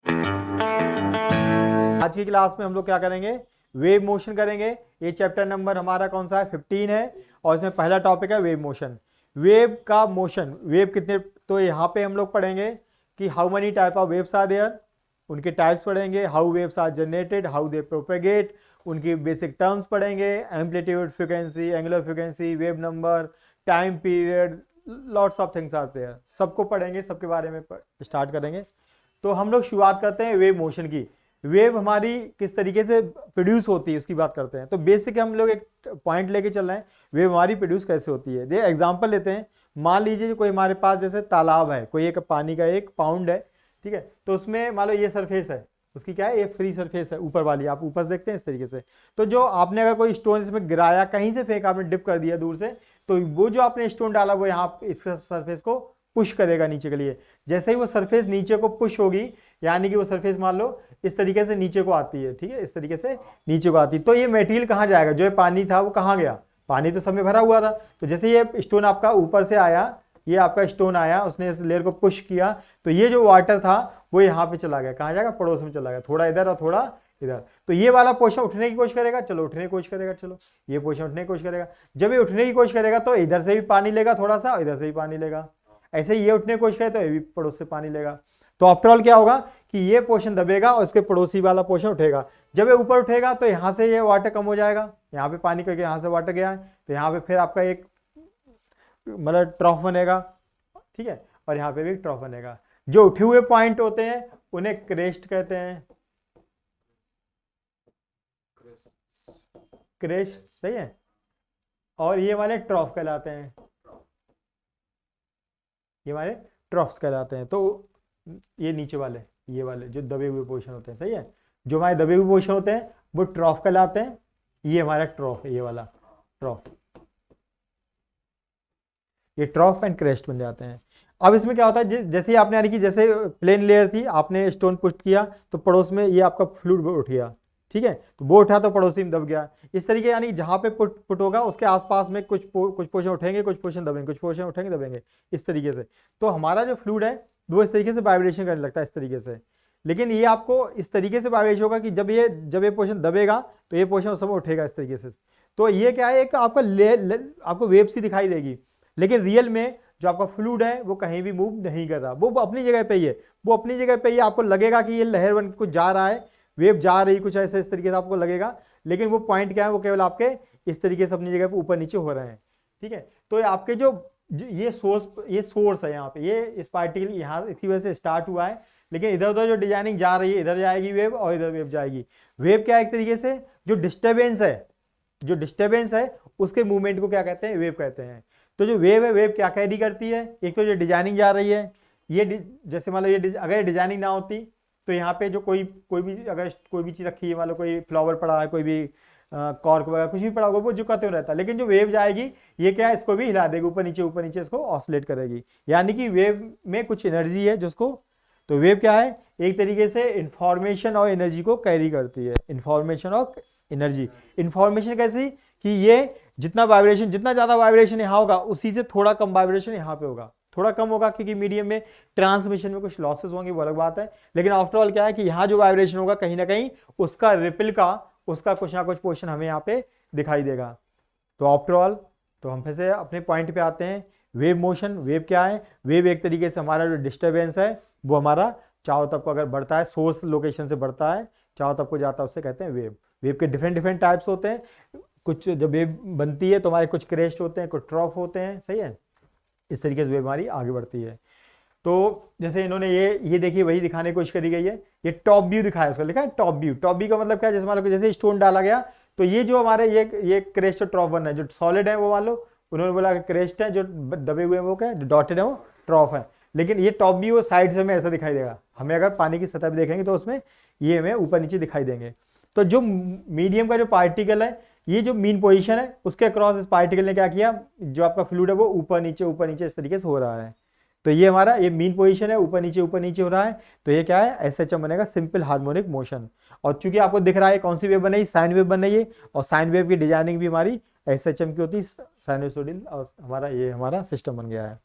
आज की क्लास में हम लोग क्या करेंगे, वेव मोशन करेंगे। ये चैप्टर नंबर हमारा कौन सा है, 15 है। और इसमें पहला टॉपिक है वेव मोशन। वेव का मोशन, वेव कितने, तो यहाँ पे हम लोग पढ़ेंगे कि how many type of waves are there, उनके टाइप्स पढ़ेंगे, how waves are generated, how they propagate, उनकी बेसिक टर्म्स पढ़ेंगे, amplitude, frequency, angular frequency, wave number, time period, lots of things are there. सबको पढ़ेंगे, सबके बारे में स्टार्ट करेंगे। तो हम लोग शुरुआत करते हैं वेव मोशन की। वेव हमारी किस तरीके से प्रोड्यूस होती है उसकी बात करते हैं। तो बेसिक हम लोग एक पॉइंट लेके चल रहे हैं, वेव हमारी प्रोड्यूस कैसे होती है। देखिए एग्जांपल लेते हैं, मान लीजिए कोई हमारे पास जैसे तालाब है, कोई एक पानी का एक पाउंड है, ठीक है। तो उसमें मान लो ये सरफेस है, उसकी क्या है, ये फ्री सरफेस है ऊपर वाली, आप ऊपर से देखते हैं इस तरीके से। तो जो आपने अगर कोई स्टोन इसमें गिराया, कहीं से फेंका, आपने डिप कर दिया दूर से, तो वो जो आपने स्टोन डाला वो यहाँ इस सरफेस को पुश करेगा नीचे के लिए। जैसे ही वो सरफेस नीचे को पुश होगी, यानी कि वो सरफेस मान लो इस तरीके से नीचे को आती है, ठीक है, इस तरीके से नीचे को आती है, तो ये मटेरियल कहाँ जाएगा, जो पानी था वो कहाँ गया, पानी तो सब में भरा हुआ था। तो जैसे ये स्टोन आपका ऊपर से आया, ये आपका स्टोन आया, उसने इस लेयर को पुश किया, तो ये जो वाटर था वो यहाँ पे चला गया, कहाँ जाएगा, पड़ोस में चला गया, थोड़ा इधर और थोड़ा इधर। तो ये वाला पोर्शन उठने की कोशिश करेगा, चलो उठने की कोशिश करेगा, चलो ये पोर्शन उठने की कोशिश करेगा। जब ये उठने की कोशिश करेगा तो इधर से भी पानी लेगा थोड़ा सा, इधर से भी पानी लेगा। ऐसे ये उठने की कोशिश करे तो ये भी पड़ोस से पानी लेगा। तो आफ्टर ऑल क्या होगा कि ये पोर्शन दबेगा और इसके पड़ोसी वाला पोर्शन उठेगा। जब ये ऊपर उठेगा तो यहाँ से ये वाटर कम हो जाएगा, यहाँ पे पानी करके यहाँ से वाटर गया है, तो यहाँ पे फिर आपका एक मतलब ट्रॉफ बनेगा, ठीक है, और यहाँ पे भी एक ट्रॉफ बनेगा। जो उठे हुए पॉइंट होते हैं उन्हें क्रेस्ट कहते हैं, क्रेस्ट, सही है। और ये वाले ट्रॉफ कहलाते हैं, ये वाले ट्रॉफ्स कहलाते हैं। तो ये नीचे वाले, ये वाले जो दबे हुए पोर्शन होते हैं, सही है, जो हमारे दबे हुए पोर्शन होते हैं वो ट्रॉफ कहलाते हैं। ये हमारा ट्रॉफ है, ये वाला ट्रॉफ, ये ट्रॉफ एंड क्रेस्ट बन जाते हैं। अब इसमें क्या होता है, जैसे आपने यानी कि जैसे प्लेन लेयर थी, आपने स्टोन पुश किया तो पड़ोस में ये आपका फ्लूइड उठ गया, ठीक है, तो वो उठा तो पड़ोसी में दब गया। इस तरीके यानी जहां पे पुट होगा उसके आसपास में कुछ पोर्शन उठेंगे, कुछ पोर्शन दबेंगे, कुछ पोर्शन उठेंगे दबेंगे, इस तरीके से। तो हमारा जो फ्लूइड है वो इस तरीके से वाइब्रेशन करने लगता है, इस तरीके से। लेकिन ये आपको इस तरीके से वाइब्रेशन होगा कि जब ये पोर्शन दबेगा तो ये पोर्शन उस समय उठेगा इस तरीके से। तो ये क्या है, एक आपका आपको वेव सी दिखाई देगी, लेकिन रियल में जो आपका फ्लूइड है वो कहीं भी मूव नहीं कर रहा, वो अपनी जगह पे ही है, वो अपनी जगह पे ही। आपको लगेगा कि ये लहर बन के कुछ जा रहा है, वेव जा रही कुछ ऐसे इस तरीके से आपको लगेगा, लेकिन वो पॉइंट क्या है, वो केवल आपके इस तरीके से अपनी जगह पे ऊपर नीचे हो रहे हैं, ठीक है। तो आपके जो ये सोर्स है यहाँ पे, ये इस पार्टिकल यहाँ इसी वजह से स्टार्ट हुआ है, लेकिन इधर उधर जो डिजाइनिंग जा रही है, इधर जाएगी वेव और इधर वेव जाएगी। वेव क्या है, एक तरीके से जो डिस्टर्बेंस है उसके मूवमेंट को क्या कहते हैं, वेव कहते हैं। तो जो वेव है, वेव क्या कैरी करती है, एक तो जो डिजाइनिंग जा रही है, ये जैसे मान लो ये अगर डिजाइनिंग ना होती तो यहाँ पे जो कोई भी अगर कोई भी चीज रखी है, मान लो कोई फ्लावर पड़ा है, कोई भी कॉर्क वगैरह कुछ भी पड़ा होगा, वो झुका तो रहता है। लेकिन जो वेव जाएगी ये क्या है, इसको भी हिला देगी, ऊपर नीचे इसको ऑसिलेट करेगी, यानी कि वेव में कुछ एनर्जी है जिसको। तो वेव क्या है, एक तरीके से इंफॉर्मेशन और एनर्जी को कैरी करती है, इंफॉर्मेशन और एनर्जी। इंफॉर्मेशन कैसी कि ये जितना ज्यादा वाइब्रेशन यहाँ होगा उसी से थोड़ा कम वाइब्रेशन यहाँ पे होगा, थोड़ा कम होगा क्योंकि मीडियम में ट्रांसमिशन में कुछ लॉसेस होंगे, वो अलग बात है। लेकिन आफ्टर ऑल क्या है कि यहाँ जो वाइब्रेशन होगा कहीं ना कहीं उसका रिपल का, उसका कुछ ना कुछ पोर्शन हमें यहाँ पे दिखाई देगा। तो आफ्टर ऑल, तो हम फिर से अपने पॉइंट पे आते हैं। वेव मोशन, वेव क्या है, वेव एक तरीके से हमारा जो डिस्टर्बेंस है वो हमारा चारों तरफ को अगर बढ़ता है, सोर्स लोकेशन से बढ़ता है, चारों तरफ को जाता है, उससे कहते हैं वेव। वेव के डिफरेंट टाइप्स होते हैं। कुछ जब वेव बनती है तो हमारे कुछ क्रेस्ट होते हैं, कुछ ट्रॉफ होते हैं, सही है। इस तरीके से वेव हमारी आगे बढ़ती है। तो जैसे इन्होंने ये देखिए वही दिखाने की कोशिश करी गई है, ये टॉप व्यू दिखाया, उसका लिखा है टॉप व्यू। टॉप व्यू का मतलब क्या है, जैसे मान लो जैसे स्टोन डाला गया तो ये जो हमारे ये क्रेस्ट और ट्रॉफ बन है, जो सॉलिड है वो मान लो उन्होंने बोला क्रेस्ट है, जो दबे हुए हैं वो क्या है, जो डॉटेड है वो ट्रॉफ है। लेकिन ये टॉप व्यू साइड से हमें ऐसा दिखाई देगा, हमें अगर पानी की सतह भी देखेंगे तो उसमें ये हमें ऊपर नीचे दिखाई देंगे। तो जो मीडियम का जो पार्टिकल है, ये जो मीन पोजीशन है उसके अक्रॉस इस पार्टिकल ने क्या किया, जो आपका फ्लूइड है वो ऊपर नीचे इस तरीके से हो रहा है। तो ये हमारा ये मीन पोजीशन है, ऊपर नीचे हो रहा है। तो ये क्या है, एसएचएम बनेगा, सिंपल हार्मोनिक मोशन। और चूंकि आपको दिख रहा है कौन सी वेव बन रही है, साइन वेव बन रही है, और साइन वेव की डिजाइनिंग भी हमारी एसएचएम की होती है, साइनोसॉइडल, और हमारा ये हमारा सिस्टम बन गया है।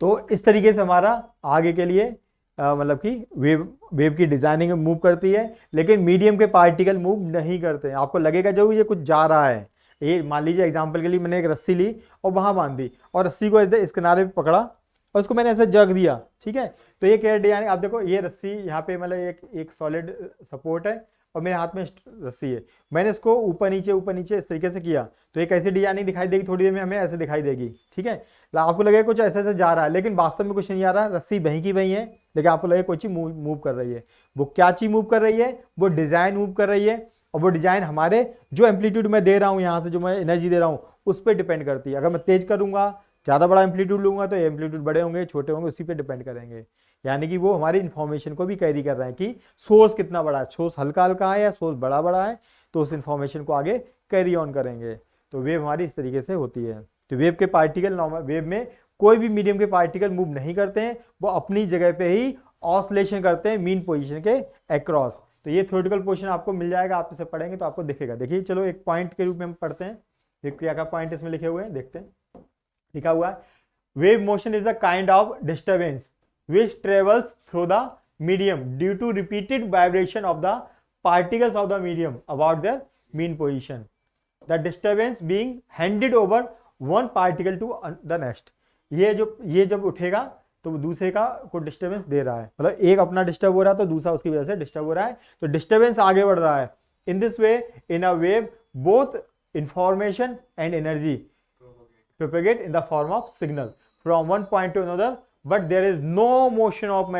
तो इस तरीके से हमारा आगे के लिए मतलब कि वेव की डिजाइनिंग में मूव करती है, लेकिन मीडियम के पार्टिकल मूव नहीं करते हैं। आपको लगेगा जो ये कुछ जा रहा है, ये मान लीजिए एग्जांपल के लिए मैंने एक रस्सी ली और वहां बांध दी और रस्सी को इस किनारे पे पकड़ा और उसको मैंने ऐसे जग दिया, ठीक है, तो ये क्या डिजाइनिंग, आप देखो ये रस्सी यहाँ पे मतलब एक सॉलिड सपोर्ट है और मेरे हाथ में रस्सी है, मैंने इसको ऊपर नीचे इस तरीके से किया, तो एक ऐसी डिजाइनिंग दिखाई देगी, थोड़ी देर में हमें ऐसे दिखाई देगी, ठीक है, आपको लगेगा कुछ ऐसे ऐसे जा रहा है, लेकिन वास्तव में कुछ नहीं आ रहा, रस्सी वहीं की वहीं है, लेकिन आपको लगेगा कोई चीज मूव कर रही है। वो क्या चीज मूव कर रही है, वो डिजाइन मूव कर रही है, और वो डिजाइन हमारे जो एम्पलीट्यूड मैं दे रहा हूँ, यहाँ से जो मैं एनर्जी दे रहा हूँ उस पर डिपेंड करती है। अगर मैं तेज करूंगा, ज्यादा बड़ा एम्पलीट्यूड लूंगा, तो एम्पलीट्यूड बड़े होंगे छोटे होंगे उसी पे डिपेंड करेंगे। यानी कि वो हमारी इंफॉर्मेशन को भी कैरी कर रहे हैं कि सोर्स कितना बड़ा है, सोर्स हल्का हल्का है या सोर्स बड़ा बड़ा है, तो उस इंफॉर्मेशन को आगे कैरी ऑन करेंगे। तो वेव हमारी इस तरीके से होती है। तो वेव के पार्टिकल, नॉर्मल वेव में कोई भी मीडियम के पार्टिकल मूव नहीं करते हैं, वो अपनी जगह पे ही ऑसिलेशन करते हैं मीन पोजीशन के अक्रॉस। तो ये थ्योरेटिकल पोजीशन आपको मिल जाएगा, आप इसे पढ़ेंगे तो आपको दिखेगा। देखिए चलो एक पॉइंट के रूप में हम पढ़ते हैं, क्या क्या पॉइंट इसमें लिखे हुए हैं देखते हैं। लिखा हुआ है wave motion is the kind of disturbance which travels through the medium due to repeated vibration of the particles of the medium about their mean position, the disturbance being handed over one particle to the next। ये जब उठेगा तो दूसरे का को disturbance दे रहा है, मतलब एक अपना डिस्टर्ब हो रहा है तो दूसरा उसकी वजह से डिस्टर्ब हो रहा है, तो डिस्टर्बेंस आगे बढ़ रहा है। In this way in a wave both information and energy propagate in the form of signal from one point to another, but there is no motion of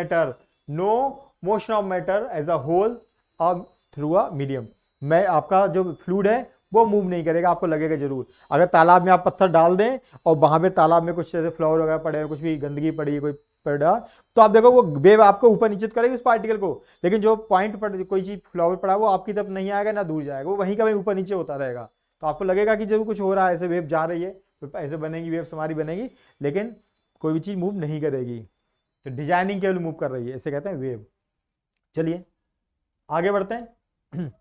matter as a whole or through a medium। मैं आपका जो fluid है वो move नहीं करेगा, आपको लगेगा जरूर। अगर तालाब में आप पत्थर डाल दें और वहां पे तालाब में कुछ जैसे फ्लावर वगैरह पड़े हैं, कुछ भी गंदगी पड़ी है, कोई पड़ा, तो आप देखो वो वेव आपको ऊपर नीचे करेगी उस पार्टिकल को, लेकिन जो पॉइंट पर कोई चीज फ्लावर पड़ा वो आपकी तरफ नहीं आएगा ना दूर जाएगा, वो वहीं का वहीं ऊपर नीचे होता रहेगा। तो आपको लगेगा कि जरूर कुछ हो रहा है, ऐसे वेव जा रही है, ऐसे बनेगी वेव्स हमारी बनेगी, लेकिन कोई भी चीज मूव नहीं करेगी। तो डिजाइनिंग केवल मूव कर रही है, इसे कहते हैं वेव। चलिए आगे बढ़ते हैं।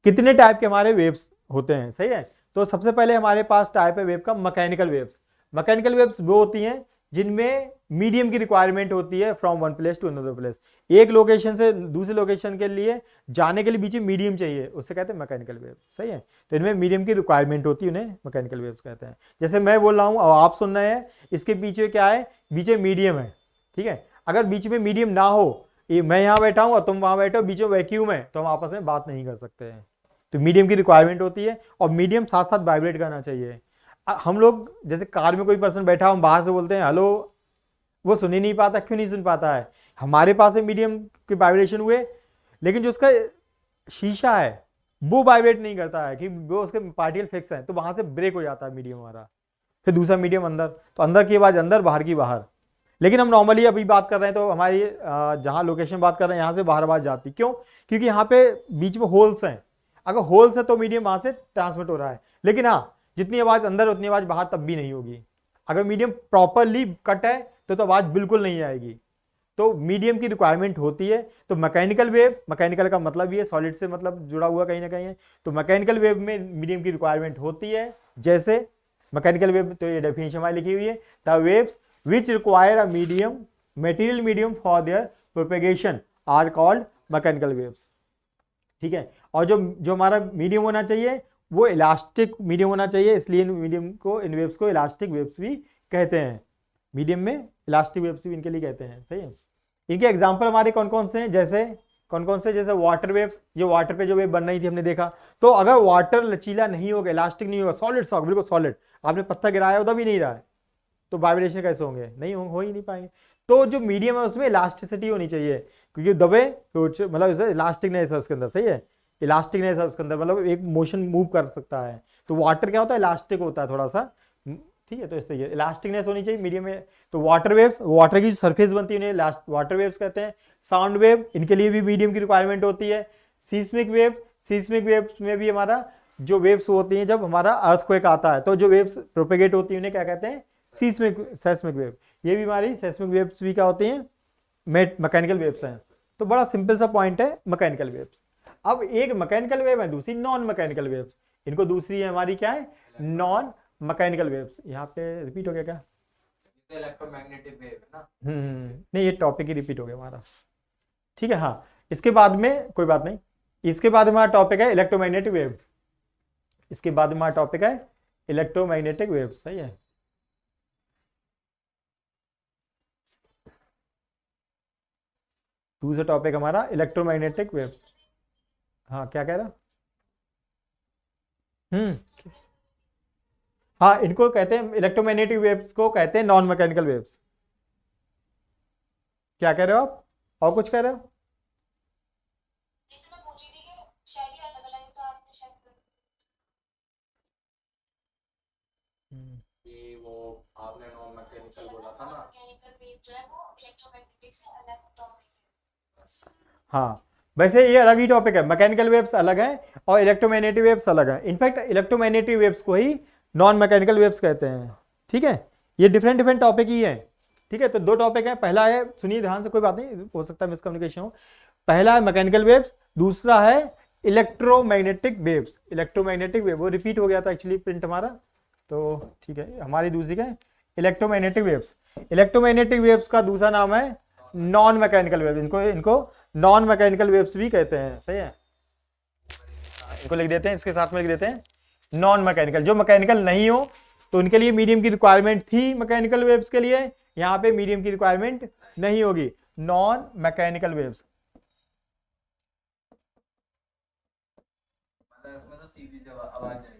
कितने टाइप के हमारे वेव्स होते हैं, सही है। तो सबसे पहले हमारे पास टाइप है वेव का मैकेनिकल वेव्स। मैकेनिकल वेव्स वो होती हैं जिनमें मीडियम की रिक्वायरमेंट होती है from one place to another place. एक लोकेशन से दूसरे लोकेशन के लिए जाने के लिए बीच में मीडियम चाहिए, उससे कहते हैं मैकेनिकल वेव, सही है। तो इनमें मीडियम की रिक्वायरमेंट होती है, उन्हें मैकेनिकल वेव्स कहते हैं। जैसे मैं बोल रहा हूं और आप सुन रहे हैं, इसके पीछे क्या है, बीच में मीडियम है, ठीक है। अगर बीच में मीडियम ना हो, मैं यहाँ बैठा हूं और तुम वहां बैठे हो, बीच में वैक्यूम है, तो हम आपस में बात नहीं कर सकते हैं। तो मीडियम की रिक्वायरमेंट होती है, और मीडियम साथ साथ वाइब्रेट करना चाहिए। हम लोग जैसे कार में कोई पर्सन बैठा, हम बाहर से बोलते हैं हेलो, वो सुन ही नहीं पाता। क्यों नहीं सुन पाता है, हमारे पास मीडियम के वाइब्रेशन हुए, लेकिन जो उसका शीशा है वो वाइब्रेट नहीं करता है, कि वो उसके पार्टिकल फिक्स है, तो वहां से ब्रेक हो जाता है मीडियम हमारा, फिर दूसरा मीडियम अंदर, तो अंदर की आवाज अंदर, बाहर की बाहर। लेकिन हम नॉर्मली अभी बात कर रहे हैं तो हमारी जहां लोकेशन बात कर रहे हैं यहाँ से बाहर आवाज जाती, क्यों, क्योंकि यहाँ पे बीच में होल्स हैं। अगर होल्स है तो मीडियम वहां से ट्रांसमिट हो रहा है, लेकिन हाँ जितनी आवाज अंदर उतनी आवाज बाहर तब भी नहीं होगी। अगर मीडियम प्रॉपरली कट है तो आवाज बिल्कुल नहीं आएगी। तो मीडियम की रिक्वायरमेंट होती है। तो मैकेनिकल वेव, मैकेनिकल का मतलब ये सॉलिड से मतलब जुड़ा हुआ कहीं ना कहीं है, तो मैकेनिकल वेव में मीडियम की रिक्वायरमेंट होती है। जैसे मैकेनिकल वेव, तो ये डेफिनेशन हमारी लिखी हुई है, the waves which require a medium material medium for their propagation are called mechanical waves, ठीक है। और जो हमारा मीडियम होना चाहिए वो इलास्टिक मीडियम होना चाहिए, इसलिए मीडियम को, इन वेव्स को इलास्टिक वेव्स भी कहते हैं। मीडियम में इलास्टिक वेव्स भी इनके लिए कहते हैं, सही है। इनके एग्जांपल हमारे कौन कौन से हैं, जैसे वाटर वेव्स, जो वाटर पे जो वेव बन रही थी हमने देखा। तो अगर वाटर लचीला नहीं होगा, इलास्टिक नहीं होगा, सॉलिड सा बिल्कुल सॉलिड, आपने पत्थर गिराया उधर भी नहीं रहा है, तो वाइब्रेशन कैसे होंगे, नहीं हो ही नहीं पाएंगे। तो जो मीडियम है उसमें इलास्टिसिटी होनी चाहिए, क्योंकि दबे मतलब इलास्टिकनेस है उसके अंदर, सही है, इलास्टिकनेस है उसके अंदर, मतलब एक मोशन मूव कर सकता है। तो वाटर क्या होता है, इलास्टिक होता है थोड़ा सा, ठीक है। तो इस तरीके इलास्टिकनेस होनी चाहिए मीडियम में। तो वाटर वेव्स, वाटर की सरफेस बनती है उन्हें वाटर वेव्स कहते हैं। साउंड वेव, इनके लिए भी मीडियम की रिक्वायरमेंट होती है। सीस्मिक वेव्स में भी हमारा जो वेव्स होती हैं, जब हमारा अर्थक्वेक आता है तो जो वेव्स प्रोपेगेट होती है उन्हें क्या कहते हैं, सेस्मिक वेव। ये भी हमारी सेस्मिक वेव्स भी क्या होती हैं, मैकेनिकल वेव्स हैं। तो बड़ा सिंपल सा पॉइंट है मैकेनिकल वेव्स। अब एक मैकेनिकल वेव है, दूसरी नॉन मैकेनिकल वेव्स। इनको दूसरी है हमारी क्या है, नॉन मैकेनिकल वेव्स। यहाँ पे रिपीट हो गया क्या, इलेक्ट्रोमैग्नेटिक वेव है ना। नहीं, ये टॉपिक ही रिपीट हो गया हमारा। ठीक है, हाँ, इसके बाद में कोई बात नहीं, इसके बाद हमारा टॉपिक है इलेक्ट्रोमैग्नेटिक वेव। इसके बाद हमारा टॉपिक है इलेक्ट्रोमैग्नेटिक वेव, सही है। दूसरा टॉपिक हमारा इलेक्ट्रोमैग्नेटिक वेव। हाँ, क्या कह रहा? हम्म हाँ, इनको कहते हैं इलेक्ट्रोमैग्नेटिक वेव्स को कहते हैं नॉन मैकेनिकल वेव्स। क्या कह रहे हो आप? और कुछ कह रहे हो? ये वो आपने नॉन मैकेनिकल बोला था ना। हाँ, वैसे ये अलग ही टॉपिक है, मैकेनिकल वेव्स अलग है और इलेक्ट्रोमैग्नेटिक वेव्स अलग है। इनफैक्ट इलेक्ट्रोमैग्नेटिक वेव्स को ही नॉन मैकेनिकल वेव्स कहते हैं। ठीक है, ये डिफरेंट डिफरेंट टॉपिक ही है। ठीक है, तो दो टॉपिक है, पहला है, सुनिए ध्यान से, कोई बात नहीं, हो सकता है मिसकम्युनिकेशन हो। पहला है मैकेनिकल वेव्स, दूसरा है इलेक्ट्रोमैग्नेटिक वेव्स। इलेक्ट्रोमैग्नेटिक वेव वो रिपीट हो गया था एक्चुअली प्रिंट हमारा, तो ठीक है, हमारी दूसरी है इलेक्ट्रोमैग्नेटिक वेव्स। इलेक्ट्रोमैग्नेटिक वेव्स का दूसरा नाम है नॉन मैकेनिकल वेव। इनको नॉन मैकेनिकल वेव्स भी कहते हैं, सही है। इनको लिख देते हैं, इसके साथ में लिख देते हैं नॉन मैकेनिकल। जो मैकेनिकल नहीं हो तो उनके लिए मीडियम की रिक्वायरमेंट थी, मैकेनिकल वेव्स के लिए यहां पे मीडियम की रिक्वायरमेंट नहीं होगी, नॉन मैकेनिकल वेव्स। इसमें तो सीधी आवाज आएगी।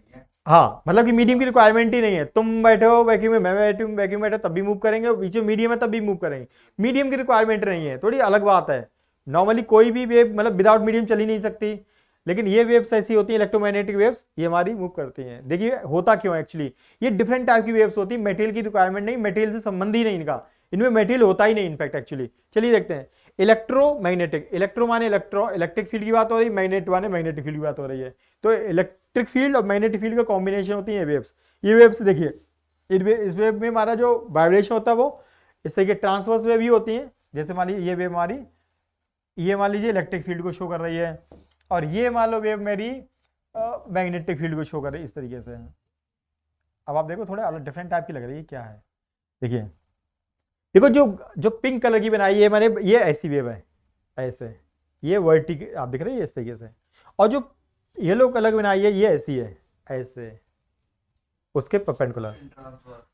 हाँ, मतलब कि मीडियम की रिक्वायरमेंट ही नहीं है। तुम बैठे हो वैक्यूम में, मैं बैठूं वैक्यूम में, बैठे तब भी मूव करेंगे, और बीच में मीडियम है तब भी मूव करेंगे। मीडियम की रिक्वायरमेंट नहीं है, थोड़ी अलग बात है। नॉर्मली कोई भी वेव मतलब विदाउट मीडियम चल ही नहीं सकती, लेकिन ये वेव्स ऐसी होती है इलेक्ट्रोमैग्नेटिक वेव्स, ये हमारी मूव करती हैं। देखिए होता क्यों है एक्चुअली, ये डिफरेंट टाइप की वेव्स होती है, मटेरियल की रिक्वायरमेंट नहीं, मटेरियल से संबंध ही नहीं इनका, इनमें मटेरियल होता ही नहीं इनफैक्ट एक्चुअली। चलिए देखते हैं इलेक्ट्रोमैग्नेटिक। इलेक्ट्रो माने इलेक्ट्रिक फील्ड की बात हो रही है, मैग्नेट माने मैग्नेटिक फील्ड की बात हो रही है। तो इलेक्ट्रिक फील्ड और मैग्नेटिक फील्ड का कॉम्बिनेशन होती है वेव्स। ये वेव्स देखिए, इस वेव में हमारा जो वाइब्रेशन होता है वो इस तरीके ट्रांसवर्स वेव भी होती है। जैसे मान लीजिए ये वेव हमारी, ये मान लीजिए इलेक्ट्रिक फील्ड को शो कर रही है, और ये मान लो वेव मेरी मैग्नेटिक फील्ड को शो कर रही है इस तरीके से। अब आप देखो थोड़ा अलग डिफरेंट टाइप की लग रही है, क्या है देखिए, देखो जो जो पिंक कलर की बनाई है मैंने, ये ऐसी वेव है, ऐसे ये वर्टिकल आप दिख रही है इस तरीके से, और जो येलो कलर की बनाई है ये ऐसी है, ऐसे उसके परपेंडिकुलर।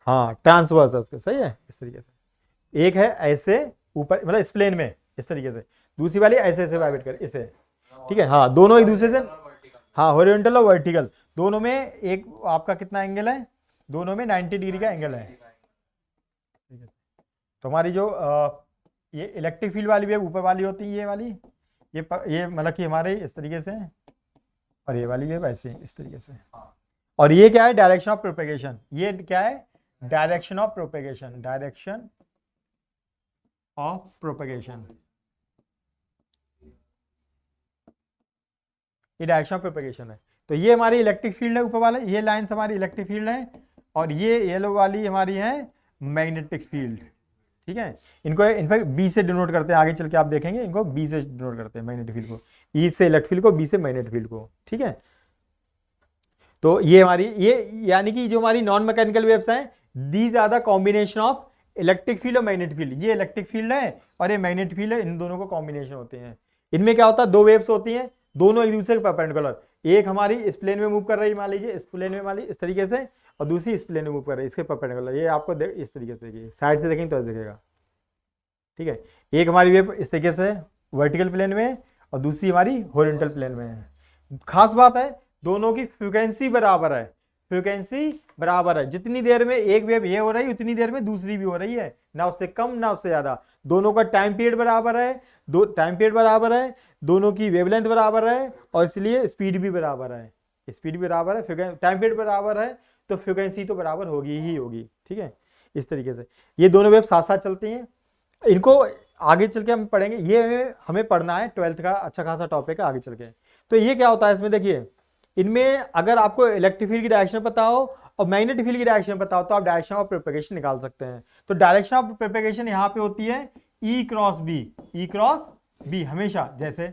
हाँ, ट्रांसवर्स है उसके, सही है इस तरीके से। एक है ऐसे ऊपर मतलब इस प्लेन में इस तरीके से, दूसरी वाली ऐसे ऐसे वाइब्रेट कर इसे। ठीक है, हाँ, दोनों एक दूसरे से, हाँ, हॉरिजॉन्टल और वर्टिकल दोनों में एक आपका कितना एंगल है, दोनों में 90 डिग्री का एंगल है। तो हमारी जो ये इलेक्ट्रिक फील्ड वाली वेव ऊपर वाली होती है, ये वाली, ये मतलब कि हमारे इस तरीके से, और ये वाली वेव ऐसे इस तरीके से। और ये क्या है, डायरेक्शन ऑफ प्रोपेगेशन। ये क्या है, direction of propagation, direction of propagation, ये डायरेक्शन ऑफ प्रोपेगेशन है। तो ये हमारी इलेक्ट्रिक फील्ड है ऊपर वाला, ये लाइंस हमारी इलेक्ट्रिक फील्ड है, और ये येलो वाली हमारी है मैग्नेटिक फील्ड। ठीक है, इनको इनफैक्ट बी से डिनोट करते हैं, आगे चल के आप देखेंगे इनको बी से डिनोट करते हैं, मैग्नेटिक फील्ड को ई से इलेक्ट्रिक फील्ड को, बी से मैग्नेटिक फील्ड को। ठीक है, तो ये हमारी ये यानी कि जो हमारी नॉन मैकेनिकल वेव्स हैं, these are the combination of electric field और मैग्नेटिक फील्ड। ये इलेक्ट्रिक फील्ड है और ये मैग्नेटिक फील्ड है, इन दोनों को कॉम्बिनेशन होते हैं। इनमें क्या होता है, दो वेव्स होती हैं, दोनों एक दूसरे के परपेंडिकुलर। एक हमारी इस प्लेन में मूव कर रही है, मान लीजिए इस प्लेन में, मान लीजिए इस तरीके से, और दूसरी इस प्लेन में मूव कर रही है इसके परपेंडिकुलर। ये आपको इस तरीके से देखिए, साइड से देखेंगे तो दिखेगा। ठीक है, एक हमारी वेव इस तरीके से वर्टिकल प्लेन में, और दूसरी हमारी हॉरिजॉन्टल प्लेन में है। खास बात है, दोनों की फ्रीक्वेंसी बराबर है, फ्रीक्वेंसी बराबर है। जितनी देर में एक वेव ये हो रही है उतनी देर में दूसरी भी हो रही है, ना उससे कम ना उससे ज्यादा। दोनों का टाइम पीरियड बराबर है, दो टाइम पीरियड बराबर है, दोनों की वेवलेंथ बराबर है, और इसलिए स्पीड भी बराबर है, स्पीड भी बराबर है, टाइम पीरियड बराबर है, तो फ्रीक्वेंसी तो बराबर होगी ही होगी। ठीक है, इस तरीके से ये दोनों वेव साथ साथ चलती हैं। इनको आगे चल के हम पढ़ेंगे, ये हमें पढ़ना है 12th का अच्छा खासा टॉपिक है आगे चल के। तो ये क्या होता है इसमें देखिए, इनमें अगर आपको इलेक्ट्रिक फील्ड की डायरेक्शन पता हो और मैग्नेटिक फील्ड की डायरेक्शन पता हो तो आप डायरेक्शन ऑफ प्रोपेगेशन निकाल सकते हैं। तो डायरेक्शन ऑफ प्रोपेगेशन यहाँ पे होती है ई क्रॉस बी, ई क्रॉस बी हमेशा। जैसे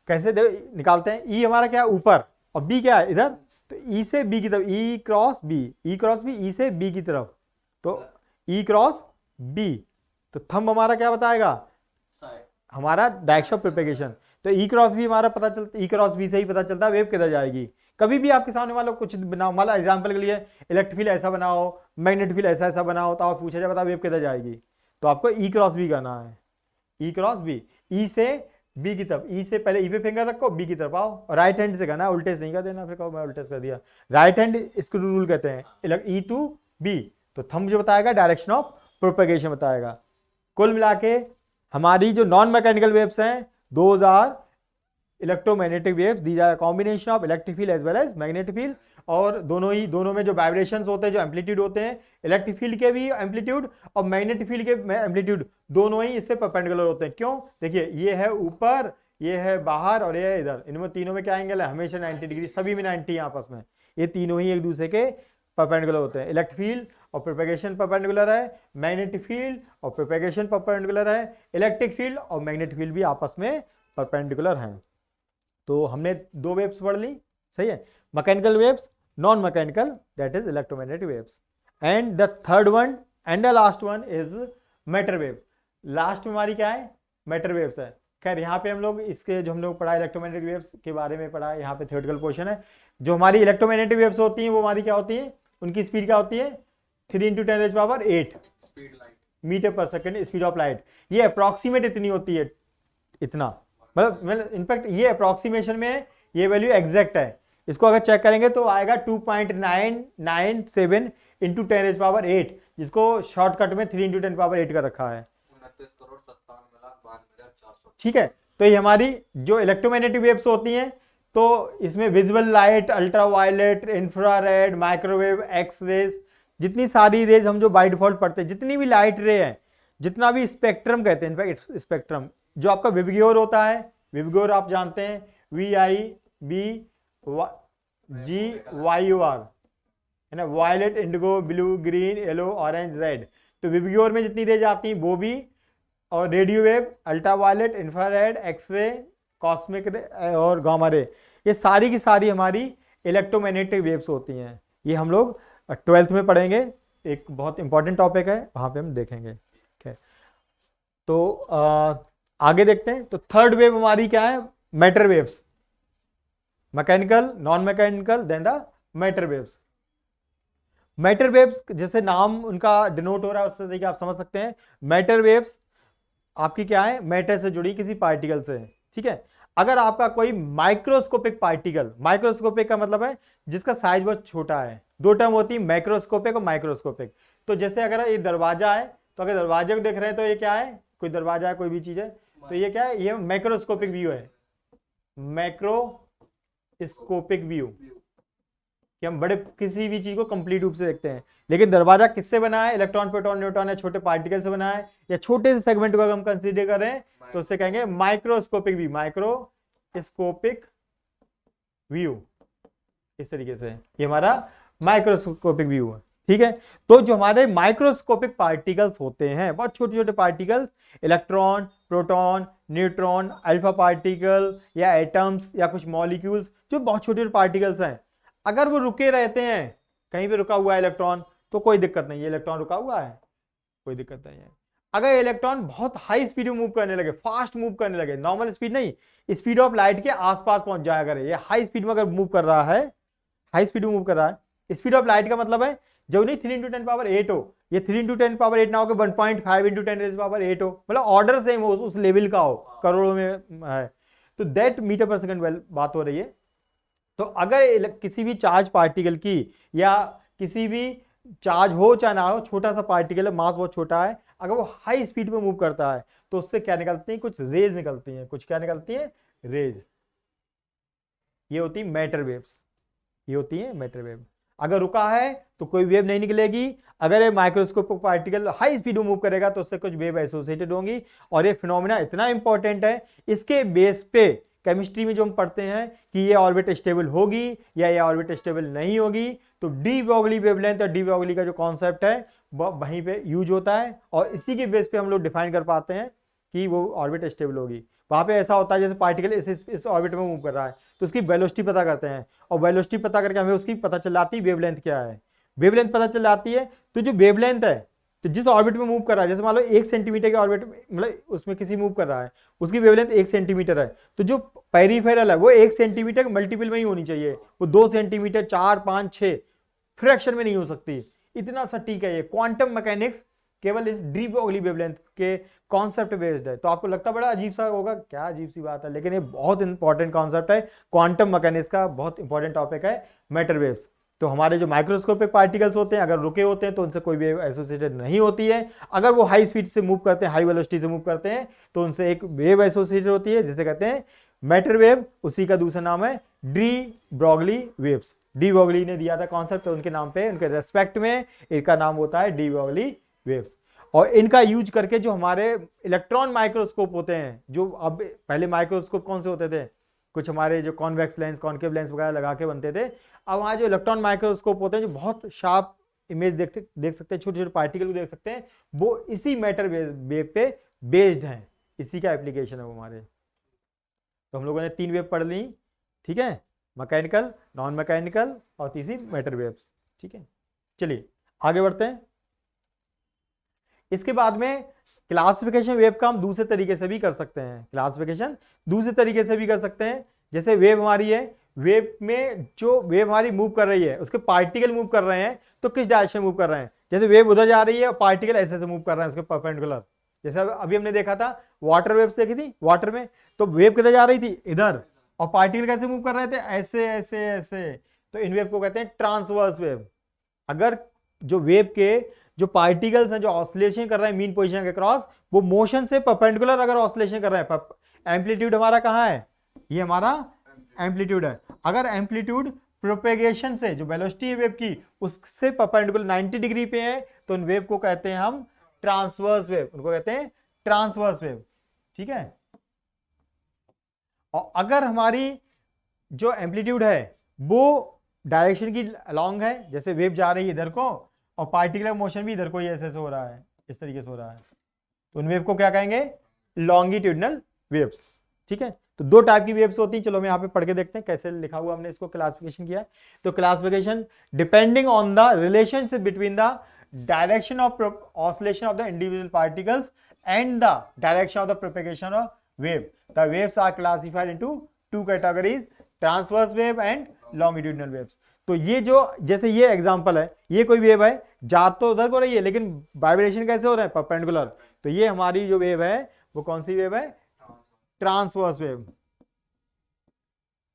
कैसे निकालते हैं, ई हमारा क्या है ऊपर और बी क्या है इधर, तो ई से बी की तरफ, ई क्रॉस बी, ई क्रॉस बी, ई से बी की तरफ, तो ई क्रॉस बी, तो थंब हमारा क्या बताएगा, साइड। हमारा डायरेक्शन ऑफ प्रोपेगेशन। तो ई क्रॉस बी हमारा पता चलता, ई क्रॉस बी से ही पता चलता है वेव किधर जाएगी। कभी भी आपके सामने मान लो कुछ बनाओ, मान लो एग्जाम्पल के लिए इलेक्ट्रिक फील्ड ऐसा बनाओ, मैग्नेटिक फील्ड ऐसा ऐसा बनाओ, तो आप पूछा जाए बता वेव किधर जाएगी, तो आपको ई क्रॉस बी करना है, ई क्रॉस बी, ई से बी की तरफ, ई से पहले ई पे फिंगर रखो, बी की तरफ आओ, और राइट हैंड से करना है, उल्टे से नहीं कर देना, फिर कहो मैं उल्टे से कर दिया। राइट हैंड इसको रूल कहते हैं, ई टू बी। तो थंब जो बताएगा डायरेक्शन ऑफ प्रोपेगेशन बताएगा। कुल मिला के हमारी जो नॉन मैकेनिकल वेव्स हैं, those are electromagnetic waves, these are combination of electric field as well as magnetic field. और दोनों में जो वाइब्रेशंस होते हैं, जो एम्पलीट्यूड होते हैं, इलेक्ट्रिक फील्ड के भी एम्पलीट्यूड और मैग्नेटिक फील्ड के एम्पलीट्यूड, दोनों ही इससे परपेंडिकुलर होते हैं। क्यों, देखिए ये है ऊपर, ये है बाहर और ये है इधर, इनमें तीनों में क्या एंगल है, हमेशा 90 डिग्री, सभी में 90 आपस में, ये तीनों ही एक दूसरे के परपेंडिकुलर होते हैं। इलेक्ट्रिक फील्ड और प्रोपेगेशन परपेंडिकुलर है, मैग्नेटिक फील्ड और प्रोपेगेशन परपेंडिकुलर है, इलेक्ट्रिक फील्ड और मैग्नेटिक फील्ड भी आपस में परपेंडिकुलर हैं। तो हमने दो वेव्स पढ़ ली, सही है, mechanical waves, non mechanical, that is electromagnetic waves. And the third one and the last one is matter wave. Last में हमारी क्या है, मैटर वेव्स है। खैर यहाँ पे हम लोग इसके जो हम लोग पढ़ा इलेक्ट्रोमैग्नेटिक वेव्स के बारे में पढ़ा, यहाँ पे थ्योरेटिकल पोर्शन है। जो हमारी इलेक्ट्रोमैग्नेटिक वेव्स होती हैं वो हमारी क्या होती हैं, उनकी स्पीड क्या होती है, 3 × 10⁸ स्पीड लाइट मीटर पर सेकंड स्पीड ऑफ लाइट। ये अप्रॉक्सीमेट इतनी होती है, इतना मतलब इनफैक्ट ये अप्रॉक्सीमेशन में ये वैल्यू एग्जैक्ट है। इसको अगर चेक करेंगे तो आएगा 2.997 × 10⁸, जिसको शॉर्टकट में 3 × 10⁸ का रखा है। 29,97,92,400। ठीक है, तो ये हमारी जो इलेक्ट्रोमैग्नेटिक वेव्स होती हैं, तो इसमें visible light, ultraviolet, infrared, microwave, X rays, जितनी सारी रेज हम जो बाय डिफॉल्ट पढ़ते हैं, जितनी भी लाइट रे है, जितना भी स्पेक्ट्रम कहते हैं, इनफैक्ट स्पेक्ट्रम, जो आपका विबग्योर होता है, विबग्योर आप जानते हैं, VIBGYOR है ना, violet, indigo, blue, green, yellow, orange, red. तो विबग्योर में जितनी रेज आती हैं वो भी, और radio wave, ultraviolet, infrared, X-ray, cosmic ray और गामा रे, ये सारी की सारी हमारी इलेक्ट्रोमैग्नेटिक वेव्स होती हैं। ये हम लोग 12th में पढ़ेंगे, एक बहुत इंपॉर्टेंट टॉपिक है, वहां पे हम देखेंगे। ठीक, तो आगे देखते हैं। तो थर्ड वेव हमारी क्या है, matter waves, mechanical, non mechanical, then the matter waves. Matter waves जैसे नाम उनका डिनोट हो रहा है उससे देखिए आप समझ सकते हैं, मैटर वेव्स आपकी क्या है, मैटर से जुड़ी किसी पार्टिकल से। ठीक है, अगर आपका कोई माइक्रोस्कोपिक पार्टिकल, माइक्रोस्कोपिक का मतलब है जिसका साइज बहुत छोटा है, दो टर्म होती है, मैक्रोस्कोपिक और माइक्रोस्कोपिक। तो जैसे अगर ये दरवाजा है, तो अगर दरवाजे को देख रहे हैं तो ये क्या है, कोई दरवाजा है, कोई भी चीज है, तो ये क्या है, ये मैक्रोस्कोपिक व्यू है, मैक्रोस्कोपिक व्यू, कि हम बड़े किसी भी चीज को कंप्लीट रूप से देखते हैं। लेकिन दरवाजा किससे बना है, इलेक्ट्रॉन, प्रोटॉन, न्यूट्रॉन या छोटे पार्टिकल से बना है, या छोटे से सेगमेंट को अगर हम कंसीडर करें तो उससे कहेंगे माइक्रोस्कोपिक व्यू, माइक्रोस्कोपिक व्यू। इस तरीके से ये हमारा माइक्रोस्कोपिक व्यू है। ठीक है, तो जो हमारे माइक्रोस्कोपिक पार्टिकल्स होते हैं, बहुत छोटे छोटे particles, electron, proton, neutron, alpha particle या एटम्स या कुछ मॉलिक्यूल्स, जो बहुत छोटे छोटे पार्टिकल्स हैं, अगर वो रुके रहते हैं, कहीं पे रुका हुआ है इलेक्ट्रॉन, तो कोई दिक्कत नहीं है, इलेक्ट्रॉन रुका हुआ है, कोई दिक्कत नहीं है। अगर इलेक्ट्रॉन बहुत हाई स्पीड में मूव करने लगे, फास्ट मूव करने लगे, नॉर्मल स्पीड नहीं, स्पीड ऑफ लाइट के आसपास पहुंच जाया करे, ये हाई स्पीड में अगर मूव कर रहा है, हाई स्पीड में मूव कर रहा है, स्पीड ऑफ लाइट का मतलब है जो नहीं 3 × 10⁸ हो, ये 3 × 10⁸ ना हो कि 1.5 × 10⁸ हो, मतलब ऑर्डर सेम हो, उस लेवल का हो, करोड़ों में है, तो दैट मीटर पर सेकंड बात हो रही है। तो अगर किसी भी चार्ज पार्टिकल की, या किसी भी चार्ज हो चाहे ना हो, छोटा सा पार्टिकल है, मास बहुत छोटा है, अगर वो हाई स्पीड में मूव करता है तो उससे क्या निकलती है, कुछ रेज निकलती हैं, कुछ क्या निकलती है, रेज। ये होती है मैटर वेव्स, ये होती है मैटर वेव। अगर रुका है तो कोई वेव नहीं निकलेगी, अगर ये माइक्रोस्कोपिक पार्टिकल हाई स्पीड में मूव करेगा तो उससे कुछ वेव एसोसिएटेड होंगी। और ये फिनोमेना इतना इंपॉर्टेंट है, इसके बेस पे केमिस्ट्री में जो हम पढ़ते हैं कि ये ऑर्बिट स्टेबल होगी या ये ऑर्बिट स्टेबल नहीं होगी, तो डी ब्रोगली वेवलेंथ और डी ब्रोगली का जो कॉन्सेप्ट है वहीं पे यूज होता है, और इसी के बेस पे हम लोग डिफाइन कर पाते हैं कि वो ऑर्बिट स्टेबल होगी। वहां पे ऐसा होता है जैसे पार्टिकल इस ऑर्बिट में मूव कर रहा है, तो उसकी वेलोसिटी पता करते हैं, और वेलोसिटी पता करके हमें उसकी पता चल जाती है वेवलेंथ क्या है, वेवलेंथ पता चल जाती है। तो जो वेवलेंथ है तो जिस ऑर्बिट में मूव कर रहा है, जैसे मान लो 1 सेंटीमीटर के ऑर्बिट मतलब उसमें किसी मूव कर रहा है, उसकी वेवलेंथ 1 सेंटीमीटर है, तो जो पेरिफेरल है वो 1 सेंटीमीटर के मल्टीपल में ही होनी चाहिए, वो 2 सेंटीमीटर, 4, 5, 6 फ्रैक्शन में नहीं हो सकती। इतना सटीक है ये। क्वांटम मैकेनिक्स केवल इस डी ब्रोगली वेवलेंथ के कॉन्सेप्ट बेस्ड है। तो आपको लगता बड़ा अजीब सा होगा, क्या अजीब सी बात है, लेकिन ये बहुत इंपॉर्टेंट कॉन्सेप्ट है। क्वांटम मैकेनिक्स का बहुत इंपॉर्टेंट टॉपिक है मैटर वेव्स। तो हमारे जो माइक्रोस्कोपिक पार्टिकल्स होते हैं, अगर रुके होते हैं तो उनसे कोई वेव एसोसिएटेड नहीं होती है। अगर वो हाई स्पीड से मूव करते हैं, हाई वेलोसिटी से मूव करते हैं, तो उनसे एक वेव एसोसिएटेड होती है जिसे कहते हैं मैटर वेव। उसी का दूसरा नाम है de Broglie waves. De Broglie ने दिया था कॉन्सेप्ट, तो उनके नाम पे, उनके रेस्पेक्ट में इनका नाम होता है डी ब्रोगली वेव्स। और इनका यूज करके जो हमारे इलेक्ट्रॉन माइक्रोस्कोप होते हैं, जो अब पहले माइक्रोस्कोप कौन से होते थे, कुछ हमारे जो कॉन्वेक्स लेंस, कॉन्केव लेंस वगैरह लगा के बनते थे। अब वहाँ जो इलेक्ट्रॉन माइक्रोस्कोप होते हैं, जो बहुत शार्प इमेज देख सकते हैं, छोटे छोटे पार्टिकल को देख सकते हैं, वो इसी मैटर वेव पे बेस्ड हैं। इसी का एप्लीकेशन है वो हमारे। तो हम लोगों ने 3 वेव पढ़ ली, ठीक है, मैकेनिकल, नॉन मैकेनिकल और तीसरी मैटर वेव्स, ठीक है। चलिए आगे बढ़ते हैं। इसके बाद में क्लासिफिकेशन वेव का हम दूसरे तरीके से भी कर सकते हैं। क्लासिफिकेशन दूसरे तरीके से भी कर सकते हैं। जैसे वेव हमारी है, वेव में जो वेव हमारी मूव कर रही है, उसके पार्टिकल मूव कर रहे हैं, तो किस डायरेक्शन मूव कर रहे हैं। जैसे वेव उधर जा रही है और पार्टिकल ऐसे से मूव कर रहे हैं उसके परपेंडिकुलर। जैसे अभी हमने देखा था वाटर वेव्स देखी थी, वाटर में तो वेव किधर जा रही थी, इधर, और पार्टिकल कैसे मूव कर रहे थे, ऐसे ऐसे ऐसे। तो इन वेव को कहते हैं ट्रांसवर्स वेव। अगर जो वेव के जो पार्टिकल्स हैं जो ऑसिलेशन कर रहे हैं मीन पोजीशन के क्रॉस, वो मोशन से परपेंडिकुलर अगर ऑसिलेशन कर रहे हैं, एम्पलीट्यूड हमारा कहाँ है, ये हमारा एम्पलीट्यूड है। अगर एम्पलीट्यूड प्रोपेगेशन से, जो वेलोसिटी है वेव की, उससे परपेंडिकुलर 90 डिग्री पे है, तो उन वेव को कहते हैं हम ट्रांसवर्स वेव, उनको कहते हैं ट्रांसवर्स वेव, ठीक है। और अगर हमारी जो एम्पलीट्यूड है वो डायरेक्शन की अलॉन्ग है, जैसे वेव जा रही है इधर को और पार्टिकुलर मोशन भी इधर को ही ऐसे हो रहा है, इस तरीके से हो रहा है, तो उन वेव को क्या कहेंगे, लॉन्गिट्यूडनल वेव्स, ठीक है। तो 2 टाइप की वेव्स होती हैं। चलो हम यहाँ पे पढ़ के देखते हैं कैसे लिखा हुआ हमने इसको क्लासिफिकेशन किया है। तो classification depending on the relationship between the direction of oscillation of the individual particles and the direction of the propagation of wave, the waves are classified into 2 categories, transverse wave and longitudinal waves. तो ये जो, जैसे ये example है, ये कोई wave है, जा तो उधर को रही है लेकिन वाइब्रेशन कैसे हो रहा है, परपेंडिकुलर। तो ये हमारी जो वेव है वो कौन सी वेव है, ट्रांसवर्स वेव,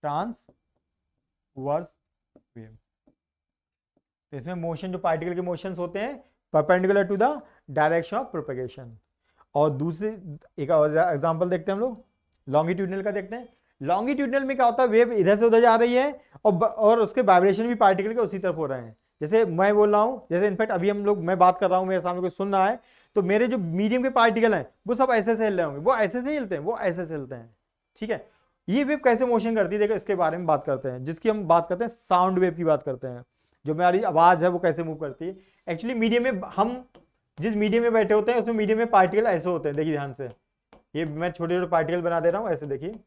ट्रांसवर्स वेव। तो इसमें मोशन, जो पार्टिकल के मोशंस होते हैं perpendicular to the direction of propagation. और दूसरी एक और एग्जांपल देखते हैं हम लोग, लॉन्गिट्यूडनल का देखते हैं। लॉन्गिट्यूडनल में क्या होता है, वेव इधर से उधर जा रही है और उसके वाइब्रेशन भी पार्टिकल के उसी तरफ हो रहे हैं। जैसे मैं बोल रहा हूं, जैसे इनफैक्ट अभी हम लोग, मैं बात कर रहा हूं, मेरे सामने कोई सुन रहा है, तो मेरे जो मीडियम के पार्टिकल हैं वो सब ऐसे से हिल रहे होंगे, वो ऐसे से हिलते हैं, वो ऐसे से हिलते हैं, ठीक है। ये वेव कैसे मोशन करती है, देखो इसके बारे में बात करते हैं, जिसकी हम बात करते हैं साउंड वेव की बात करते हैं। जो हमारी आवाज है वो कैसे मूव करती है। एक्चुअली मीडियम में, हम जिस मीडियम में बैठे होते हैं उसमें मीडियम में पार्टिकल ऐसे होते हैं, देखिए ध्यान से, ये मैं छोटे छोटे पार्टिकल बना दे रहा हूं, ऐसे देखिए।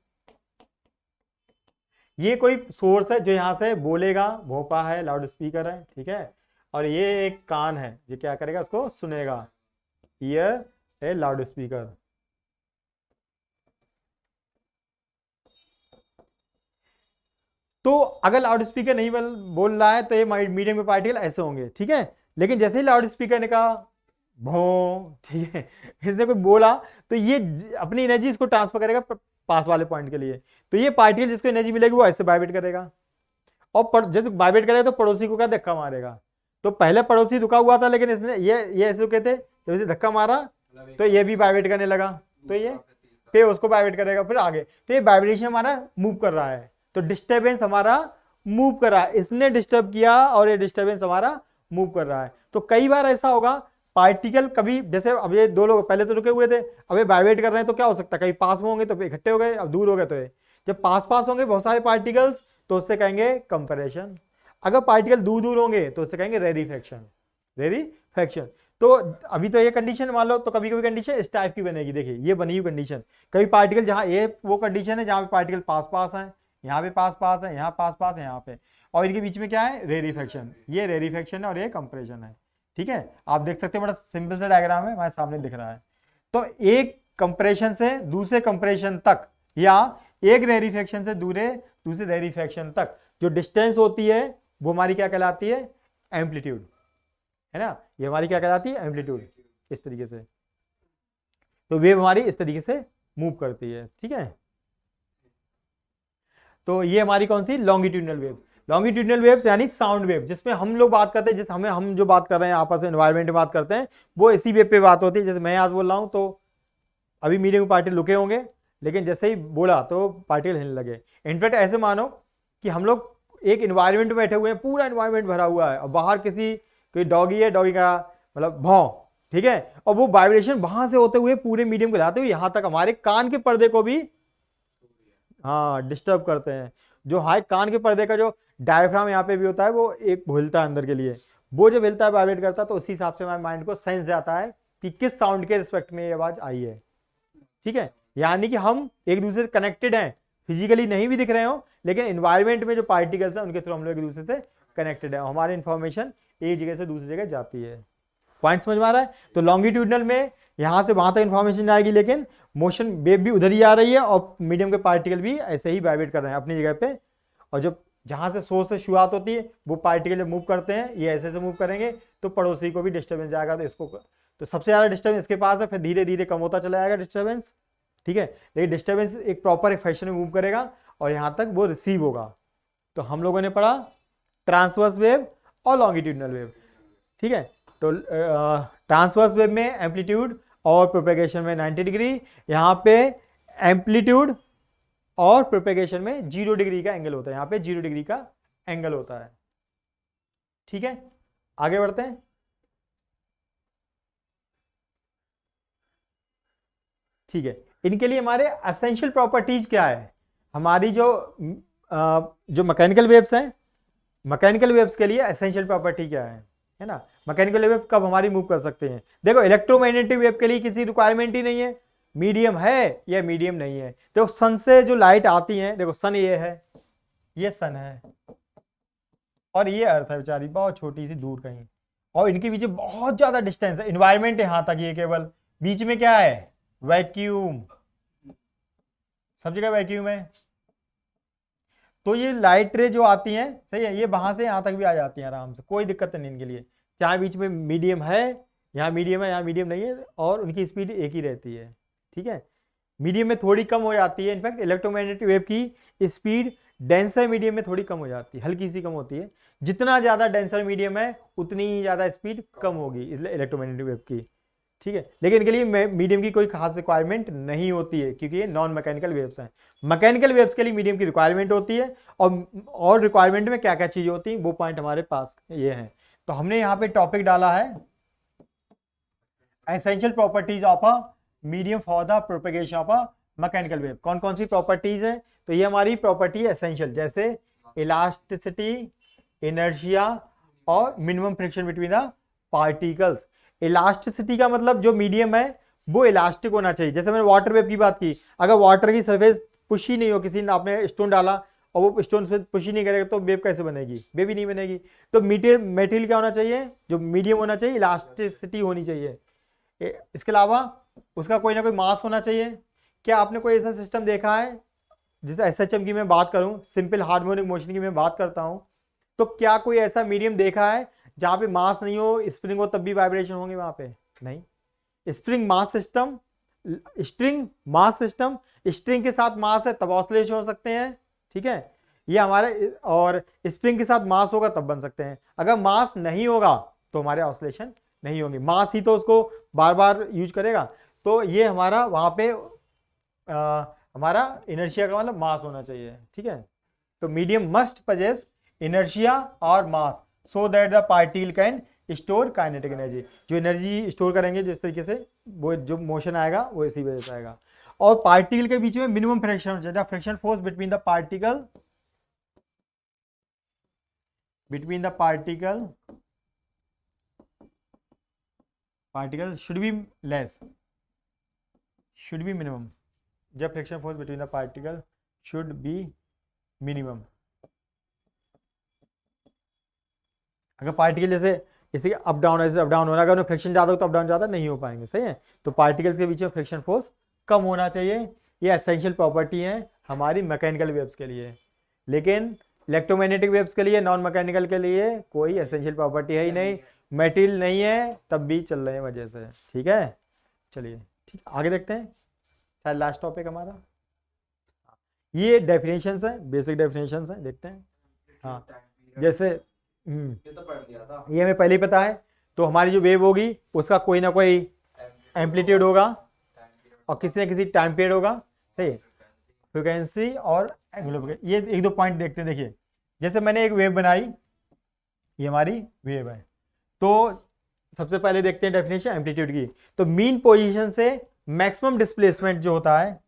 ये कोई सोर्स है जो यहां से बोलेगा, भोपा है, लाउड स्पीकर है, ठीक है, और ये एक कान है, ये क्या करेगा, उसको सुनेगा, ईयर है, लाउड स्पीकर। तो अगर लाउड स्पीकर नहीं बोल रहा है तो ये मीडियम के पार्टिकल ऐसे होंगे, ठीक है। लेकिन जैसे ही लाउड स्पीकर ने कहा भो, ठीक है, इसने कोई बोला, तो ये अपनी एनर्जी इसको ट्रांसफर करेगा पास वाले पॉइंट के लिए। तो ये पार्टिकल जिसको एनर्जी मिलेगी वो ऐसे वाइब्रेट करेगा, और जैसे वाइब्रेट करेगा तो पड़ोसी को क्या धक्का मारेगा। तो पहले पड़ोसी रुका हुआ था, लेकिन इसने ये ऐसे रुके थे, जब इसे धक्का मारा तो ये भी वाइब्रेट करने लगा, तो ये फिर उसको वाइब्रेट करेगा, फिर आगे। तो ये वाइब्रेशन हमारा मूव कर रहा है, तो डिस्टर्बेंस हमारा मूव कर रहा है, इसने डिस्टर्ब किया और ये डिस्टर्बेंस हमारा मूव कर रहा है। तो कई बार ऐसा होगा पार्टिकल, कभी जैसे अब ये 2 लोग पहले तो रुके हुए थे, अब ये वाइब्रेट कर रहे हैं, तो क्या हो सकता है, कहीं पास में होंगे तो इकट्ठे हो गए, अब दूर हो गए तो ये, जब पास पास होंगे बहुत सारे पार्टिकल्स तो उससे कहेंगे कंपैरेशन। अगर पार्टिकल दूर दूर होंगे तो उससे कहेंगे रेरिफेक्शन, रेरिफेक्शन। तो अभी तो ये कंडीशन मान लो, तो कभी कभी कंडीशन इस टाइप की बनेगी, देखिए ये बनी हुई कंडीशन। कभी पार्टिकल जहां, ये वो कंडीशन है जहां पे पार्टिकल पास पास है, यहाँ पे पास पास है, यहाँ पास पास है, यहाँ पे, और इनके बीच में क्या है, रेरिफेक्शन। ये रेरिफेक्शन है और ये कंप्रेशन है, ठीक है, आप देख सकते हैं, बड़ा सिंपल सा डायग्राम है, हमारे सामने दिख रहा है। तो एक कंप्रेशन से दूसरे कंप्रेशन तक या एक रेरिफेक्शन से दूसरे रेरिफेक्शन तक जो डिस्टेंस होती है वो हमारी क्या कहलाती है, एम्पलीट्यूड, है ना, ये हमारी क्या कहलाती है, एम्पलीट्यूड। इस तरीके से तो वेव हमारी इस तरीके से मूव करती है, ठीक है। तो ये हमारी कौन सी, लॉन्गिट्यूडनल वेव। लॉन्गिट्यूडनल वेव्स यानी साउंड वेव, जिसमें हम लोग बात करते हैं, जिस हमें हम जो बात कर रहे हैं आपस में एनवायरमेंट में बात करते हैं, वो इसी वेव पे बात होती है। जैसे मैं आज बोल रहा हूं तो अभी मीडियम पार्टिकल रुके होंगे, लेकिन जैसे ही बोला तो पार्टिकल हिलने लगे। इनफैक्ट ऐसे मानो कि हम लोग एक इन्वायरमेंट में बैठे हुए हैं, पूरा इन्वायरमेंट भरा हुआ है, और बाहर कोई डॉगी है, डॉगी का मतलब भौं, ठीक है, और वो वाइब्रेशन वहां से होते हुए पूरे मीडियम को लाते हुए यहां तक हमारे कान के पर्दे को भी हाँ डिस्टर्ब करते हैं। जो हाई कान के पर्दे का जो डायफ्राम यहाँ पे भी होता है, वो एक हिलता है अंदर के लिए, वो जब हिलता है वाइब्रेट करता है, तो उसी हिसाब से हमारे माइंड को सेंस जाता है कि किस साउंड के रिस्पेक्ट में ये आवाज आई है, ठीक है। यानी कि हम एक दूसरे से कनेक्टेड हैं, फिजिकली नहीं भी दिख रहे हो, लेकिन एनवायरमेंट में जो पार्टिकल्स हैं उनके थ्रू हम लोग एक दूसरे से कनेक्टेड है, हमारी इंफॉर्मेशन एक जगह से दूसरी जगह जाती है। पॉइंट समझ में आ रहा है। तो लॉन्गिट्यूडनल में यहां से वहां तक इंफॉर्मेशन आएगी, लेकिन मोशन वेव भी उधर ही आ रही है, और मीडियम के पार्टिकल भी ऐसे ही वाइब्रेट कर रहे हैं अपनी जगह पे। और जो जहां से सोर्स से शुरुआत होती है, वो पार्टिकल जब मूव करते हैं, ये ऐसे मूव करेंगे, तो पड़ोसी को भी डिस्टर्बेंस जाएगा। तो इसको तो सबसे ज्यादा डिस्टर्बेंस इसके पास है, फिर धीरे धीरे कम होता चला जाएगा डिस्टर्बेंस, ठीक है। लेकिन डिस्टर्बेंस एक प्रॉपर फैशन में मूव करेगा और यहां तक वो रिसीव होगा। तो हम लोगों ने पढ़ा ट्रांसवर्स वेव और लॉन्गिट्यूडनल वेव, ठीक है। तो ट्रांसवर्स वेव में एम्पलीट्यूड और प्रोपेगेशन में 90 डिग्री, यहां पे एम्पलीट्यूड और प्रोपेगेशन में 0 डिग्री का एंगल होता है, यहां पे 0 डिग्री का एंगल होता है, ठीक है। आगे बढ़ते हैं। ठीक है, इनके लिए हमारे एसेंशियल प्रॉपर्टीज क्या है। हमारी जो मैकेनिकल वेव्स हैं, मैकेनिकल वेव्स के लिए एसेंशियल प्रॉपर्टी क्या है ना। मैकेनिकल वेव कब हमारी मूव कर सकते हैं। देखो इलेक्ट्रोमैग्नेटिक वेव के लिए किसी रिक्वायरमेंट ही नहीं है, मीडियम है या मीडियम नहीं है। देखो सन से जो लाइट आती है, देखो सन ये है, ये सन है, और ये अर्थ है बेचारी बहुत छोटी सी दूर कहीं, और इनके बीच बहुत ज्यादा डिस्टेंस है, इन्वायरमेंट यहां तक, ये केवल बीच में क्या है, वैक्यूम, सब जगह वैक्यूम है। तो ये लाइट रे जो आती हैं, सही है, ये वहां से यहां तक भी आ जाती हैं आराम से, कोई दिक्कत नहीं इनके लिए, चाहे बीच में मीडियम है, यहाँ मीडियम है, यहाँ मीडियम नहीं है, और उनकी स्पीड एक ही रहती है, ठीक है। मीडियम में थोड़ी कम हो जाती है, इनफैक्ट इलेक्ट्रोमैग्नेटिक वेव की स्पीड डेंसर मीडियम में थोड़ी कम हो जाती है, हल्की सी कम होती है। जितना ज्यादा डेंसर मीडियम है उतनी ही ज्यादा स्पीड कम होगी इलेक्ट्रोमैग्नेटिक वेव की, ठीक है। लेकिन इनके लिए मीडियम की कोई खास रिक्वायरमेंट नहीं होती है, क्योंकि ये नॉन मैकेनिकल वेव्स हैं। मैकेनिकल वेव्स के लिए मीडियम की रिक्वायरमेंट होती है, और रिक्वायरमेंट में क्या क्या चीजें होती हैं वो पॉइंट हमारे पास ये हैं। तो हमने यहाँ पे टॉपिक डाला है essential properties of a medium for the propagation of a mechanical wave. कौन कौन सी प्रॉपर्टीज है, तो ये हमारी प्रॉपर्टी है एसेंशियल, जैसे इलास्टिसिटी, इनर्शिया और minimum friction between the particles. Elasticity का मतलब जो मीडियम है वो इलास्टिक होना चाहिए। जैसे मैंने वाटर वेव की बात की, अगर वाटर की सरफेस पुश ही नहीं हो, किसी ने आपने स्टोन डाला और वो स्टोन से पुश ही नहीं करेगा, तो वेव कैसे बनेगी, वेव ही नहीं बनेगी। तो मटेरियल क्या होना चाहिए, जो मीडियम होना चाहिए, इलास्टिसिटी होनी चाहिए। इसके अलावा उसका कोई ना कोई मास होना चाहिए। क्या आपने कोई ऐसा सिस्टम देखा है, जैसे एसएचएम की मैं बात करूं, सिंपल हार्मोनिक मोशन की मैं बात करता हूं, तो क्या कोई ऐसा मीडियम देखा है जहां पे मास नहीं हो, स्प्रिंग हो, तब भी वाइब्रेशन होंगे वहां पे, नहीं। स्प्रिंग मास सिस्टम, स्ट्रिंग के साथ मास है तब ऑसिलेशन हो सकते हैं, ठीक है। ये हमारे, और स्प्रिंग के साथ मास होगा तब बन सकते हैं। अगर मास नहीं होगा तो हमारे ऑसिलेशन नहीं होंगे, मास ही तो उसको बार बार यूज करेगा। तो ये हमारा वहां पे हमारा इनर्शिया का मतलब मास होना चाहिए, ठीक है। तो मीडियम मस्ट पजेस इनर्शिया और mass, so that the particle can store kinetic energy. जो एनर्जी स्टोर करेंगे जिस तरीके से, वो जो मोशन आएगा वो इसी वजह से आएगा। और पार्टिकल के बीच में मिनिमम फ्रिक्शन, ज्यादा friction force between the particle should be less, should be minimum। जब friction force between the particle should be minimum. अगर पार्टिकल जैसे इसलिए अप डाउन ऐसे अप डाउन होना, अगर फ्रिक्शन ज़्यादा हो तो अप डाउन ज़्यादा नहीं हो पाएंगे, सही है। तो पार्टिकल्स के बीच में फ्रिक्शन फोर्स कम होना चाहिए, ये एसेंशियल प्रॉपर्टी है हमारी मैकेनिकल वेव्स के लिए। लेकिन इलेक्ट्रोमैग्नेटिक वेव्स के लिए, नॉन मैकेनिकल के लिए कोई एसेंशियल प्रॉपर्टी है ही नहीं, मेटीरियल नहीं है, तब भी चल रहे हैं वजह से, ठीक है। चलिए ठीक, आगे देखते हैं, शायद लास्ट टॉपिक हमारा ये डेफिनेशंस है, बेसिक डेफिनेशंस है, देखते हैं। हाँ जैसे ये तो पढ़ लिया था। ये हमें पहले ही पता है। तो हमारी जो वेव होगी उसका कोई ना कोई एम्पलीट्यूड होगा और किसी न किसी टाइम पीरियड होगा, सही है। फ्रीक्वेंसी और एंगुलर, ये एक दो पॉइंट देखते हैं। देखिए जैसे मैंने एक वेव बनाई, ये हमारी वेव है, तो सबसे पहले देखते हैं डेफिनेशन एम्पलीट्यूड की। तो मीन पोजीशन से मैक्सिमम डिस्प्लेसमेंट जो होता है,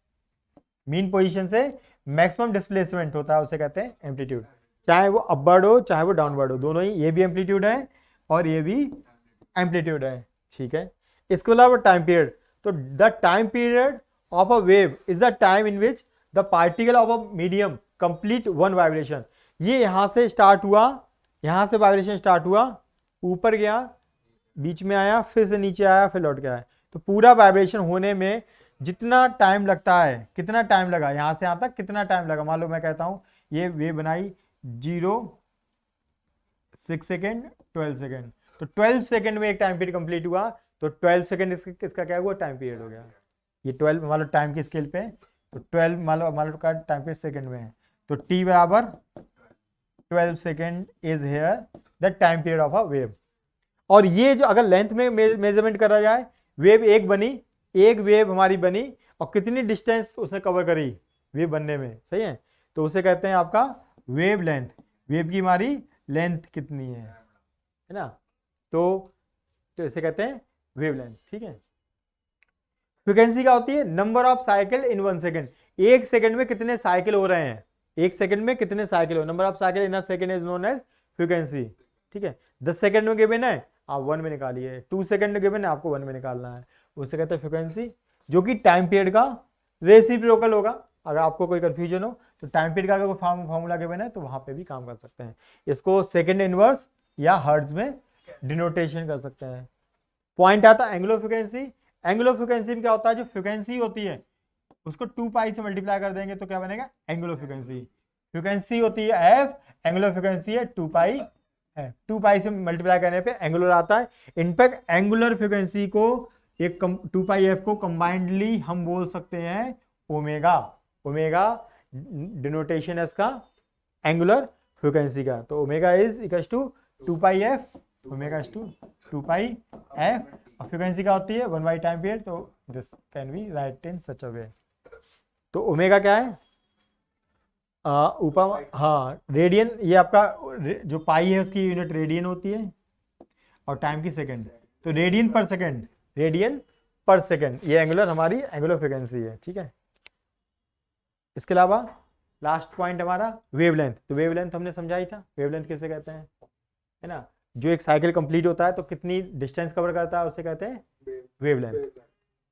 मीन पोजीशन से मैक्सिमम डिस्प्लेसमेंट होता है, उसे कहते हैं एम्पलीट्यूड। चाहे वो अपवर्ड हो चाहे वो डाउनवर्ड हो, दोनों ही, ये भी एम्पलीट्यूड है और ये भी एम्पलीट्यूड है, ठीक है। इसके अलावा टाइम पीरियड, तो the time period of a wave is the time in which the particle of a medium complete one vibration. ये यहां से स्टार्ट हुआ, यहां से वाइब्रेशन स्टार्ट हुआ, ऊपर गया, बीच में आया, फिर से नीचे आया, फिर लौट के आया। तो पूरा वाइब्रेशन होने में जितना टाइम लगता है, कितना टाइम लगा यहां से यहां तक, कितना टाइम लगा। मान लो मैं कहता हूं ये वेव बनाई 0, 6 सेकेंड, 12 सेकेंड, तो 12 सेकेंड में एक टाइम पीरियड कंप्लीट हुआ, तो 12 सेकेंड इसका क्या हुआ, टाइम पीरियड हो गया। ये 12 मान लो टाइम की स्केल पे, तो 12 मान लो का टाइम पीरियड सेकेंड में है, तो t बराबर 12 second is here the time period of a wave. और ये जो अगर लेंथ में मेजरमेंट करा जाए, वेव एक बनी, एक वेव हमारी बनी और कितनी डिस्टेंस उसने कवर करी वेव बनने में, सही है, तो उसे कहते हैं आपका वेव लेंथ। वेव की हमारी लेंथ कितनी है ना, तो इसे कहते हैं वेव लेंथ, ठीक है। फ्रीक्वेंसी क्या होती है, number of cycle in 1 second, एक सेकंड में कितने साइकिल हो रहे हैं, एक सेकंड में कितने साइकिल हो, number of cycle in a second is known as frequency, ठीक है। 10 सेकंड में गिवन है, आप 1 में निकालिए, 2 सेकंड में गिवन है, आपको 1 में निकालना है, उसे कहते हैं फ्रीक्वेंसी, जो कि टाइम पीरियड का रेसिप्रोकल होगा। अगर आपको कोई कंफ्यूजन हो तो टाइम पीरियड का अगर कोई फार्मूला गिवन है तो वहां पे भी काम कर सकते हैं, इसको सेकंड इनवर्स या हर्ट्ज में डिनोटेशन कर सकते हैं। पॉइंट आता है एंगुलर फ्रीक्वेंसी। एंगुलर फ्रीक्वेंसी में क्या होता है, जो फ्रीक्वेंसी होती है उसको 2 पाई से मल्टीप्लाई कर देंगे तो क्या बनेगा, एंगुलर फ्रीक्वेंसी। फ्रीक्वेंसी होती है एफ, एंगुलर फ्रीक्वेंसी है 2 पाई है, 2 पाई से मल्टीप्लाई करने पे एंगुलर आता है। इनफैक्ट एंगुलर फ्रीक्वेंसी को एक 2 पाई एफ को कंबाइंडली हम बोल सकते हैं ओमेगा। ओमेगा डिनोटेशन है इसका एंगुलर फ्रीक्वेंसी का, तो omega is equal to 2 pi F, omega is to 2 pi F. और फ्रीक्वेंसी क्या होती है 1 बाई टाइम पीरियड, तो this can be write in such a way. तो ओमेगा क्या है, ऊपर, हाँ रेडियन, ये आपका जो पाई है उसकी यूनिट रेडियन होती है और टाइम की सेकंड, तो रेडियन पर सेकंड, रेडियन पर सेकंड, ये एंगुलर हमारी एंगुलर फ्रीक्वेंसी है, ठीक है। इसके अलावा लास्ट पॉइंट हमारा वेवलेंथ। तो वेवलेंथ हमने समझाई था, वेवलेंथ किसे कहते हैं, है ना, जो एक साइकिल कंप्लीट होता है तो कितनी डिस्टेंस कवर करता है उसे कहते हैं वेवलेंथ।